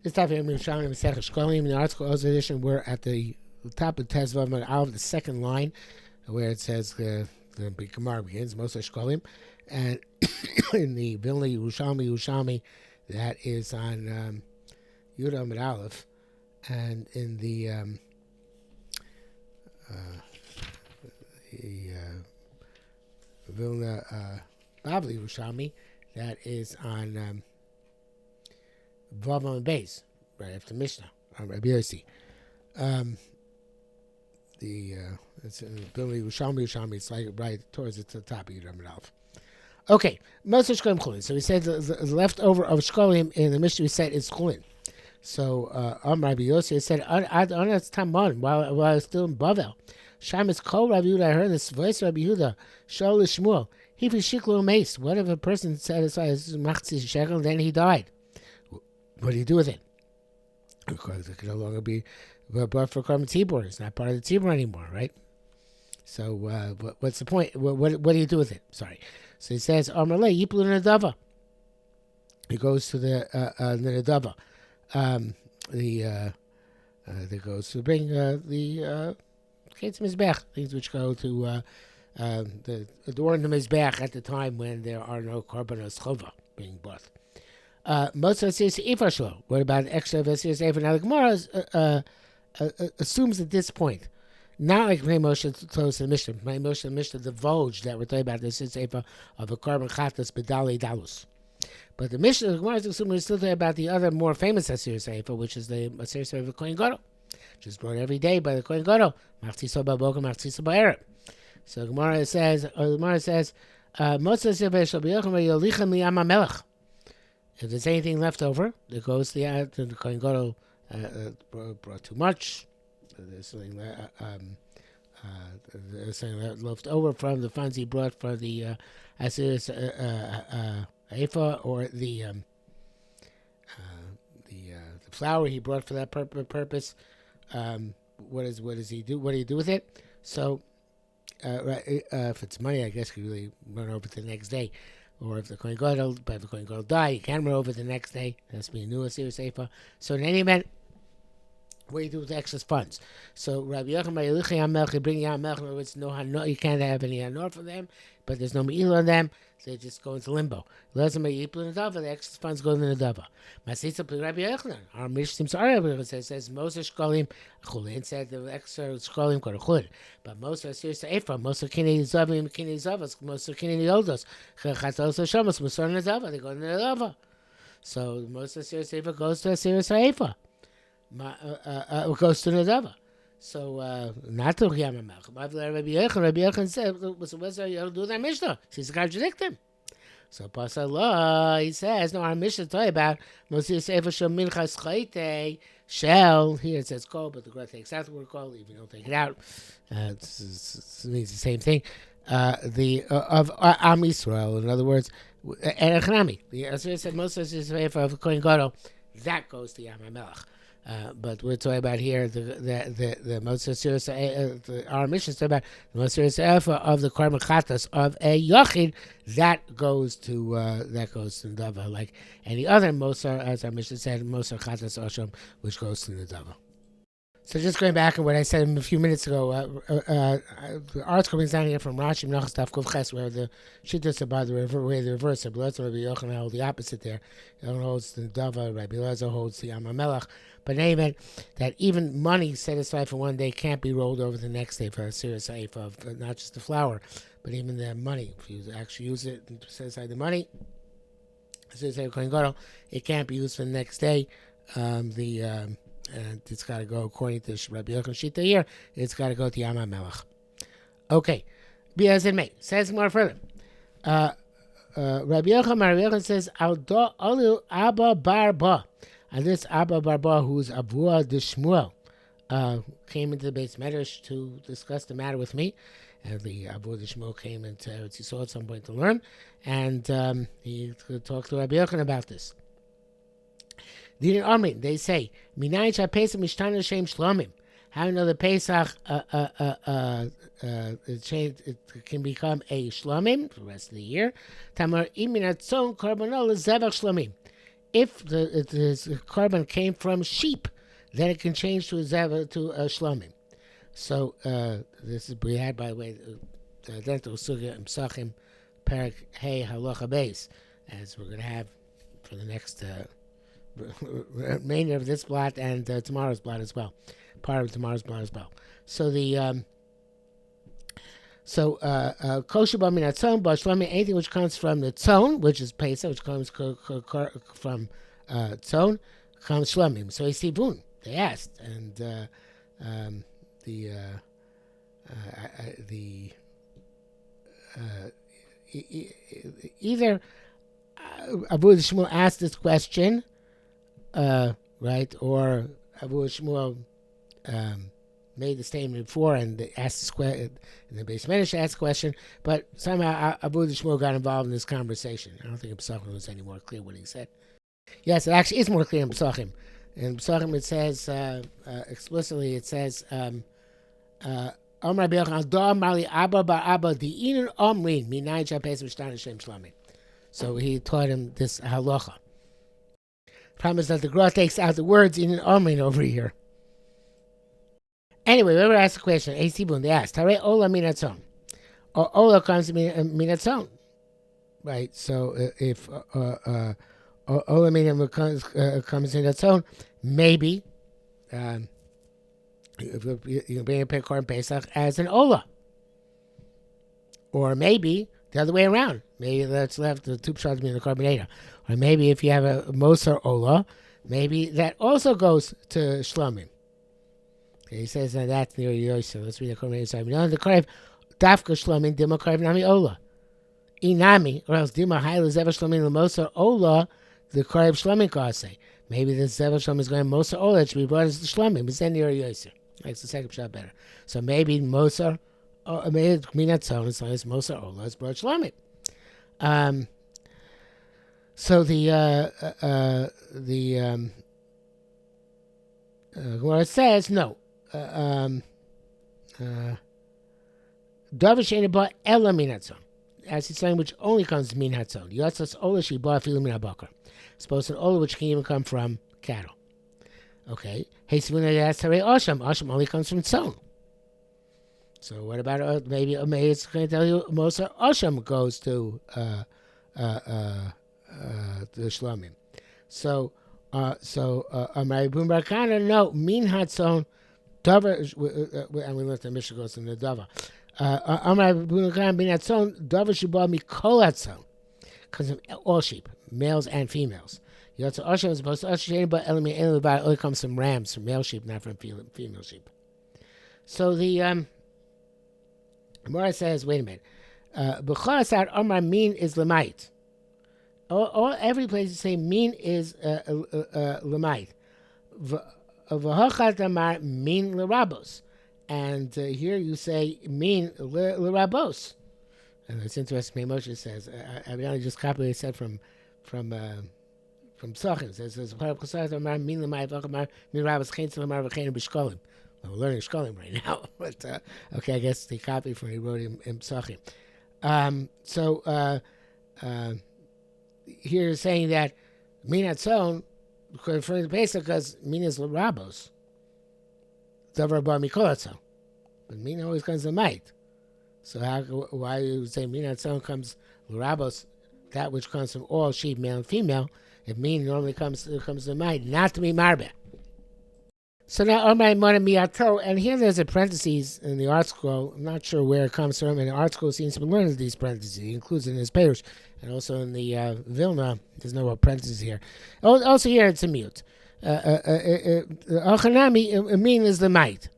This type of Yerushalmi Shekalim in the article edition, we're at the top of Tezvav out of the second line, where it says the Gemara begins Moshe Shekalim, and in the Vilna Yerushalmi, that is on Yud Amud Aleph, and in the Vilna Bavli Yerushalmi, that is on Vav and Beis, right after Mishnah, on Rabbi Yossi. It's in Vilna Yerushalmi, it's like right towards the top of Yud Amud Aleph. Okay, Moshe Shekalim Chulin. So we said the leftover of Shekalim in the Mishnah we said is Chulin. So Rabbi Yossi said, on Taman, while I was still in Bavel, Sham is called Rabbi Yehuda. I heard this voice of Rabbi Yehuda, Shol Shmuel. He shiklu mace. What if a person satisfied his machzis shekel and then he died? What do you do with it? Because it can no longer be brought for Karm Tzibur. It's not part of the Tzibur anymore, right? So what's the point? What do you do with it? Sorry. So he says, Amarle Yiplu Nadava. He goes to the Nadava. That goes to bring the Ketz Mizbech, things which go to adorn the Mizbech at the time when there are no Karbanos Chova being bought. Most of the Ifashlo. What about extra Vesiris Efer? Now the Gemara assumes at this point, not like Pnei Moshe close to the Mishnah. Pnei Moshe and Mishnah divulge that we're talking about this is Efer of a carbon chatas bedali dalus. But the Mishnah, the Gemara is assuming we're still talking about the other more famous Asir Sefer, which is the Asir Sefer of Kohen Gadol, which is brought every day by the Kohen Gadol. Machtiso ba'boker, machtiso ba'erev. So the Gemara says, Moshe Sefer shel b'yochem v'yolichem liyam HaMelech. If there's anything left over, it goes to the Kohen Gadol brought too much. There's something left over from the funds he brought for the Ephah, or the flour he brought for that purpose. What does he do? What do you do with it? So, if it's money, I guess you really run over it the next day. Or if the Kohen Gadol die, you can run over the next day. It has to be a new Asir Sefer. So in any event, what do you do with the excess funds? So Rabbi Yochanan, you bring Yam Melech, in other words, you can't have any hanor for them, but there's no me'il on them, so they just go into limbo. The excess funds go into the Nadava. Masitza Rabbi Yochanan. Our Mishnah seems to argue, says Moshe Shekalim Chulin, said the extra Shekalim go to Chulin. But most of Asir Sefer, most of Kinei Zavim, Kinei Zavas, most of Kinei Yoldos, Chatos Shamas, Musar Nadava, they go to the Nadava. So most of Asir Sefer goes to Asir Sefer. Goes to Nadava. So, not to Yam HaMelech. Rabbi Yechon said, so what's you do with that Mishnah? He's contradict him. So, Pasal Law, he says, no, our Mishnah tell you about Moshe Sefer Shel Minchas Chayte Shel. Here it says call, but the Gemara takes out the word call, even don't take it out. It means the same thing. Of Am Yisrael, in other words, and Echanami. The Asir said Moshe Sefer of Kohen Gadol, that goes to Yam HaMelech. But we're talking about here the most serious. Our mission is about the most serious effort of the karma chatas of a yachid that goes to Nadava, like any other Mosar, as our mission said, Mosar chatas asham, which goes to Nadava. So just going back on what I said a few minutes ago, the article comes down here from Rashi Menachos Daf Kuf Ches, where the shittas about the reverse. Rabbi Yochanan holds the opposite there. Yochanan holds the Nadava, Rabbi Elazar holds the Yam HaMelech. But in any event, that even money set aside for one day can't be rolled over the next day for a serious safe of not just the flour, but even the money. If you actually use it and set aside the money, it can't be used for the next day. And it's got to go according to Rabbi Yochanan Shita here. It's got to go to Yam HaMelech. Okay, be as it may. Says more further. Rabbi Yochanan says, "Aldo alu Abba Barba." And this Abba Barba, who's Avua de Shmuel, came into the Beis Medrash to discuss the matter with me. And the Avua de Shmuel came into Eretz Yisrael at some point to learn. And he talked to Rabbi Yochanan about this. They say, Minayin Pesach Mishtana Shem Shlomim. How do you know the Pesach it can become a Shlomim for the rest of the year? Tamar Iminatzon Karbonol Zevach Shlomim. if his carbon came from sheep, then it can change to a shlomim. So this is we had, by the way, the dental sugya Psachim Perak Hey Halacha Beis, as we're going to have for the next remainder of this blot and tomorrow's blot as well, part of tomorrow's blot as well. So the kosher b'min hatzon b'shlamim, anything which comes from the tzon, which is Pesach, which comes from tzon, comes shlamim. So Sivun, they asked, and either Abu Shmuel asked this question, right, or Abu Shmuel made the statement before and asked this question, and the Beis Medrash asked the question, but somehow Abu Shmuel got involved in this conversation. I don't think in Pesachim was any more clear what he said. Yes, it actually is more clear in Pesachim. In Pesachim it says, explicitly, it says, so he taught him this halacha. Problem is that the Gra takes out the words in an omrin over here. Anyway, whoever asked the question, they asked, Hare Ola minatzon. Ola comes minatzon. Right, so if Ola minatzon comes minatzon, maybe you can bring a Korban Pesach as an Ola. Or maybe the other way around. Maybe that's left the two pshatim in the carbonator. Or maybe if you have a Moser Ola, maybe that also goes to Shlomim. Okay, he says that that's near Yosef. Let's read the Korban Pesach. No, the Korban Dafka Shlomim, Dima Korban Nami Ola. Inami, or else Dima Haila Zeva Shlomim Moser Ola, the Korban Shlomim Kase. Maybe the Zeva Shlomim is going to Moser Ola, it should be brought as the Shlomim. It's then near Yosef. Makes the second shot better. So maybe Moser, maybe Minatzon, as long as Moser Ola is brought Shlomim. So where it says no. Davar she'ena ba ela minatzon, as it's saying which only comes min hatzon. Yotzas ola she ba afilu min habakar. Supposed to ola which can even come from cattle. Okay. Hey, Asham only comes from tzon. So what about maybe it's going to tell you most of Asham goes to the Shlomim. So Amari Bun Barkana, no, min hatzon davar, and we learned the Mishnah goes in the davar. Amari Bun Barkana min hatzon davar sheba mikol hatzon, comes from all sheep, males and females. Yotza Asham is supposed to Asham, but only comes from rams, from male sheep, not from female sheep. So the Gemara says, wait a minute. B'chasar Amar min is lemait. Every place you say min is lemait. V'hachat Amar min lerabos. And here you say min lerabos. And it's interesting. Moshe says, I only just copied what he said from Psachim. It says, B'chasar Amar min lemait v'hachat min lerabos chen tzil Amar v'chein b'shkolim. Well, we're learning Shekalim right now, but okay, I guess the copy from he wrote in Psachim. Here is saying that min hatzon, referring to Pesach, because min is l'rabos, davar bar mikol hatzon, but min always comes to might. So why you say min hatzon comes l'rabos, that which comes from all sheep, male and female? If min normally comes to might, not to be marbeh. So now, and here there's a parentheses in the art scroll. I'm not sure where it comes from, and the art scroll seems to be learning these parentheses. He includes it in his parish, and also in the Vilna, there's no parentheses here. Also here it's a mute. Achanami, mean is the might.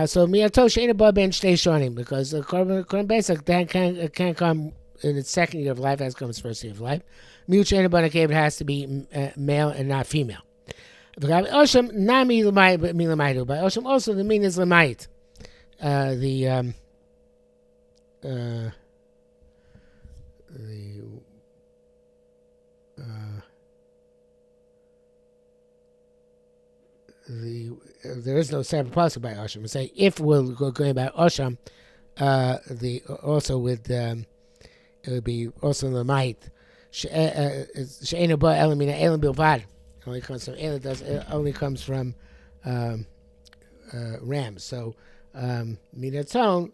So miatosh ain't above ben shtei shonim, because the Korban Pesach can't come in its second year of life as comes first year of life. Mute ain't above it has to be male and not female. Osham nami milamaidu. By Osham also the mean is lamait. There is no separate passage by Osham. We say if we're going by Osham, also with it would be also lamait. she'ena ba elam mina elam bilvad. Only comes from elam. It only comes from um, rams. So minaton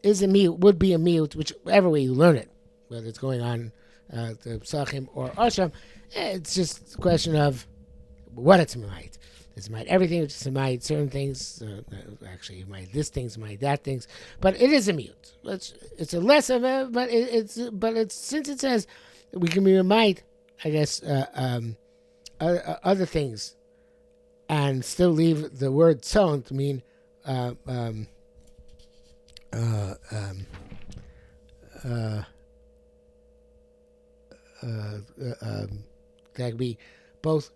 is a mute, would be a mute, whichever way you learn it, whether it's going on the psachim or asham. It's just a question of what it's might. It's might everything. It's might certain things. Actually, might this things, might that things. But it is a mute. It's a less of a. But it's since it says we can be might. I guess other things, and still leave the word tzon to mean that could be both.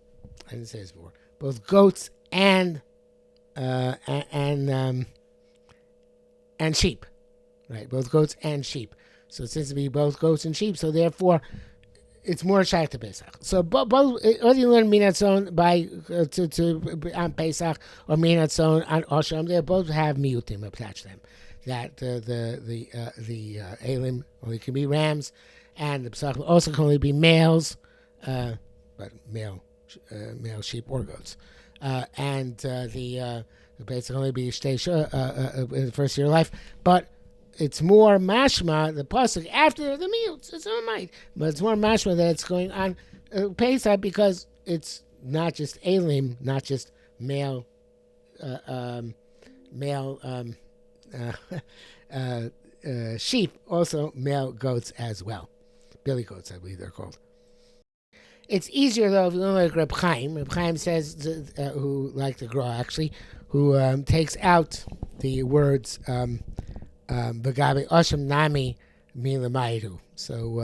I didn't say this before. Both goats and sheep, right? Both goats and sheep. So it seems to be both goats and sheep. So therefore, it's more shaykh to Pesach. So both whether you learn Minatzon by to on Pesach or Minatzon on Osham, they both have miutim attached to them. That the elim only can be rams, and the Pesach also can only be males, but male sheep or goats, and the Pesach only be shtei in the first year of life, but it's more mashma the pasuk after the miut. It's not might, but it's more mashma that it's going on Pesach because it's not just elim, not just male sheep, also male goats as well, billy goats I believe they're called. It's easier though if you learn like Reb Chaim. Reb Chaim says, who like the Gra actually, who takes out the words B'gabi Osham Nami Milamaydu. So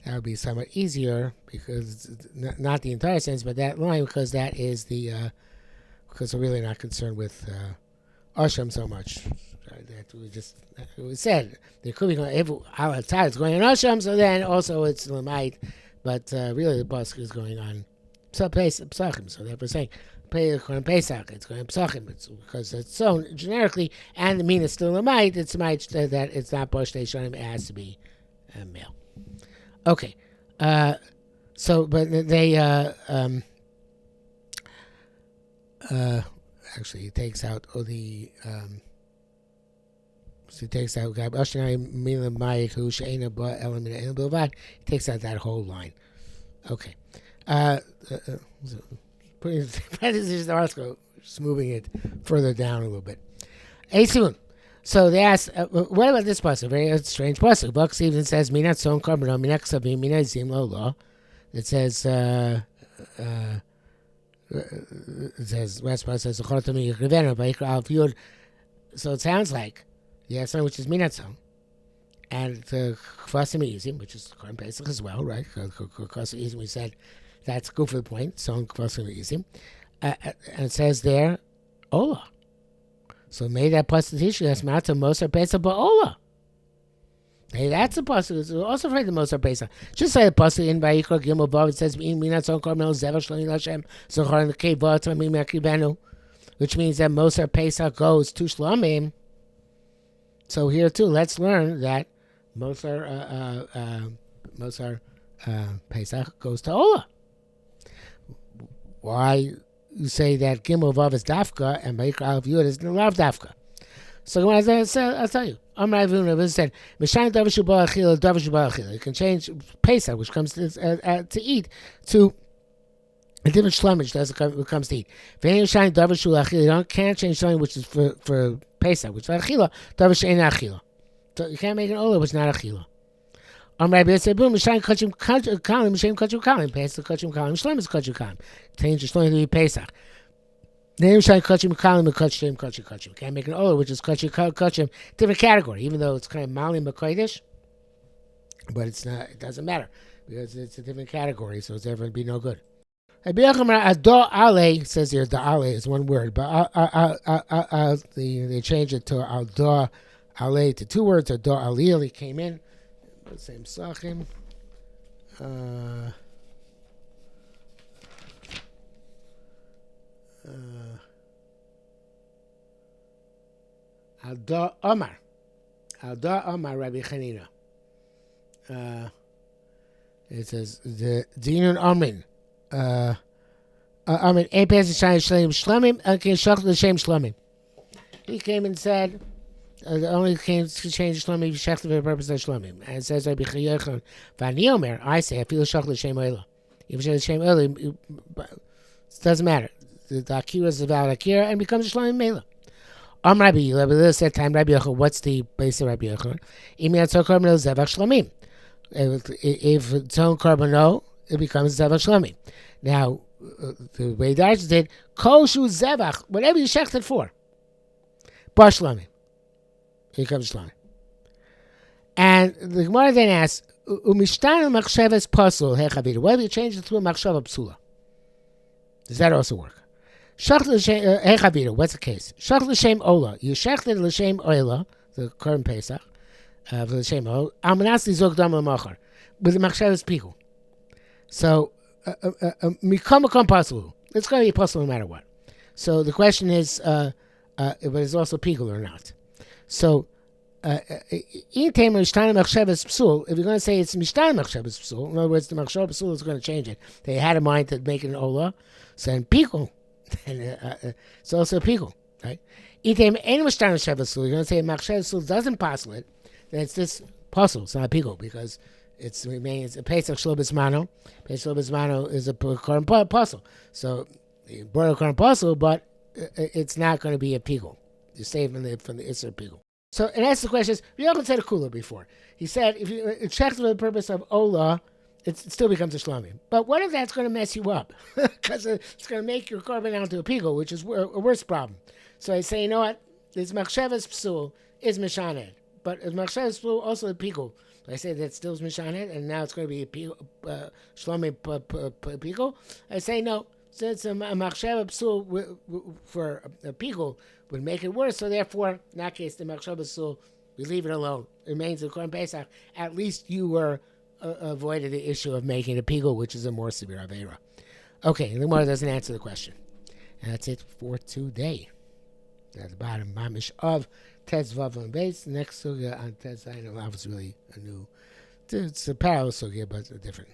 that would be somewhat easier because not the entire sentence, but that line because that is the because we're really not concerned with Osham so much. That we said there could be if outside it's going on Osham, so then also it's Lamait. But really, the pasuk is going on psachim. So therefore, saying Pesach, it's going on psachim. It's because it's so generically, and the mean is still a might. It's a might that it's not poshtei shonim. It has to be male. Okay. So, but they actually he takes out the. So he takes out he takes out that whole line. Okay. Putting the article, just moving it further down a little bit. Esun. So they asked, what about this pasuk? Very strange pasuk. Buck even says, "Minat son karbono, minat ksavim, minat zim lo lo." It says, last pasuk says, "Zochartami yichrivenu vayikra al yud." So it sounds like you have something which is minatzon, and the kvasim izim, which is Korban Pesach as well, right? Kvasim izim, we said that's good for the point. So kvasim izim, and it says there, ola. So maybe that pasuk teaches that's mata Mosar Pesach ba'ola. Hey, that's a pasuk. It's also for the Mosar Pesach. Just like the pasuk in Vayikra Gimel Vav, it says minatzon karmel zevel shloni Hashem zochar in the cave v'atamim yakribenu, which means that Mosar Pesach goes to Shlomim. So here too, let's learn that Mosar Pesach goes to Ola. Why you say that Gimel Vav is Dafka and Vayikra Aleph Yud is Lav Dafka? So I'll tell you. Amar Avinu said, "Mishayin Davishu Ba'achila, Davishu Ba'achila." You can change Pesach, which comes to eat, to a different shlamage that comes to eat. You can't change something which is for Pesach, which is achila. Davish ain't achila. So you can't make an ola which is not achila. Rabbi said, "Boom, Mishayim kachim kalim, Mishayim kachim kalim, Pesach kachim kalim, Shlam is kachim kalim." Change the shlam to be Pesach. Then Mishayim kachim kalim and kachim. Can't make an ola which is kachim, different category, even though it's kind of malim b'kodesh, but it's not. It doesn't matter because it's a different category, so it's ever going to be no good. Ado ale says here the ale is one word, but they changed it to Ado ale to two words. Ado alili came in, same sachim. Ado Omar Rabbi Chanina. It says the Dinun Amrin. Amrin ein Pesach Shayim Shlamim Akin Shach L'Shem Shlamim. He came and said the only came to change Shlamim Shach for the purpose of Shlamim. And it says Rabbi Chayachon Vani Omer. I say I feel Shach L'Shem Oila. If you L'Shem Oila, it doesn't matter. The Akira is about Akira and becomes a Shlamim Mela. Rabbi Yila said time Rabbi Yochanan. What's the base of Rabbi Yochanan? If it's on Karbano, it becomes Zevach Shlamim. Now, the way Darsh did, Kol Shu Zevach, whatever you shechted for, Bar Shlamim, it becomes Shlamim. And the Gemara then asks, Umishtan Machshavas Pasul Hechavida. Whether you change it to a Machshava Psula, does that also work? Shach L'Shem what's the case? Shach L'Shem Ola. You shechted L'Shem Ola, the current Pesach, L'Shem Ola. Almanas Lizok Dam L'Machar. With the Machshavas Piku. So, Mikom Pasul. It's going to be possible no matter what. So the question is, but it's also Piku or not. So, if you're going to say it's Mishtan Machshavas Psul, in other words, the Machshavas Psul is going to change it. They had a mind to make it an Ola. So in Piku, and it's also a Piku, right? If you're going to say Machshavas Psul doesn't passel it, then it's this passel. It's not a Piku because it's a Pesach Shlo B'Zmano. Pesach Shlo B'Zmano is a current passel. So you brought a current passel, but it's not going to be a Piku. You're saved from the Isser Piku. So, and that's the question is, we all said a Kula before. He said, if you check for the purpose of Ola, it still becomes a Shlamim. But what if that's going to mess you up? Because it's going to make your korban down to a Pigo, which is a worse problem. So I say, you know what? This Machshavas Psul is Mishaned. But Machshavas Psul also a Pigo. I say that still is Mishaned, and now it's going to be a Shlamim Pigo. I say, no. Since a Machshavas Psul for a Pigo would make it worse, so therefore, in that case, the Machshavas Psul, we leave it alone. It remains a Korban Pesach. At least you were avoided the issue of making a Pigo, which is a more severe Aveira. Okay, the Gemara doesn't answer the question. And that's it for today. At the bottom, Mamish of Tez Vav and Beis. The next sugya on Tez Zayin Alav is really a new, it's a parallel sugya, but different.